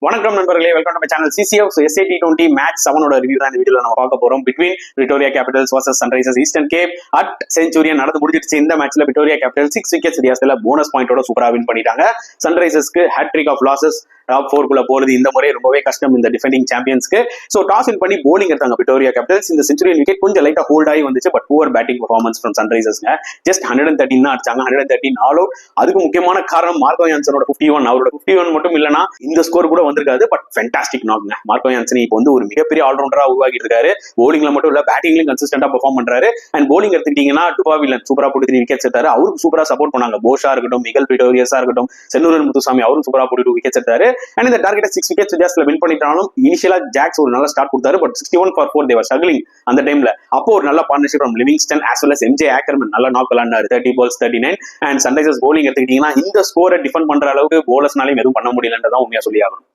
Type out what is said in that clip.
வணக்கம் நண்பர்களே, welcome to my channel. CCF SAT20 match 7 review தான் இந்த வீடியோல நம்ம பார்க்க போறோம். Between Victoria Capitals versus Sunrisers eastern gap at Centurion நடந்து முடிஞ்சிருச்சு. இந்த மேட்ச்ல விக்டோரியா கேபிட்டல் 6 விக்கெட்ஸ் வித்தியாசத்துல போனஸ் பாயிண்டோட சூப்பரா வின் பண்ணிட்டாங்க. சன்ரைசர்ஸ்க்கு ஹேட்ரிக் ஆஃப் லாசஸ், டாப் 4 குள்ள போறது இந்த முறை ரொம்பவே கஷ்டம் இந்த டிஃபெண்டிங் சாம்பியன்ஸ்க்கு. சோ டாஸ் வின் பண்ணி போலிங் எடுத்தாங்க விக்டோரியா கேபிட்டல்ஸ். இந்த செஞ்சுரியன் விக்கெட் கொஞ்சம் லைட்டா ஹோல்ட் ஆகி வந்துச்சு, but poor batting performance from சன்ரைசர்ஸ்ங்க. ஜஸ்ட் 113 தான் அடிச்சாங்க, 113 ஆல் அவுட். அதுக்கு முக்கியமான காரணம் மார்க்கோ யான்சனோட 51. அவரோட 51 மட்டும் இல்லனா இந்த ஸ்கோர் கூட வந்திருக்காது. பட் ஃபேண்டாஸ்டிக் நாக்ங்க. மார்க்கோ யான்சன் இப்போ வந்து ஒரு மிகப்பெரிய ஆல்ரவுண்டரா உருவாகிட்டு இருக்காரு. போலிங்ல மட்டும் இல்ல, பேட்டிங்லயும் கன்சிஸ்டன்டா பெர்ஃபார்ம் பண்றாரு. அண்ட் போலிங் எடுத்துக்கிட்டீங்கன்னா டுபாவிலன் சூப்பரா போட்டு 3 விக்கெட்ஸ் எடுத்தாரு. அவருக்கு சூப்பரா சப்போர்ட் பண்ணாங்க. போஷா இருக்கட்டும், மிகல் பிட்டோரியஸா இருக்கட்டும், சென்னூரன் முத்துசாமி அவரும் சூப்பரா போட்டு 2 விக்கெட்ஸ் எடுத்தாரு. அண்ட் இந்த டார்கெட் 6 விக்கெட்ஸ் வித்தியாசத்துல வின் பண்ணிட்டாலும் இனிஷியலா ஜாக்ஸ் ஒரு நல்ல ஸ்டார்ட் கொடுத்தாரு. பட் 61 for 4 தேவர் ஸ்ட்ரகிளிங் அந்த டைம்ல. அப்போ ஒரு நல்ல partnership from Livingstone as well as MJ Ackermann நல்ல நாக் விளையாண்டாரு. 30 balls 39. அண்ட் சன்ரைசர்ஸ் போலிங் எடுத்துக்கிட்டீங்கன்னா இந்த ஸ்கோரை டிஃபெண்ட் பண்ற அளவுக்கு போலர்ஸ்னாலையும் எதுவும் பண்ண முடியலன்றதான் உண்மையா சொல்லி ஆகணும்.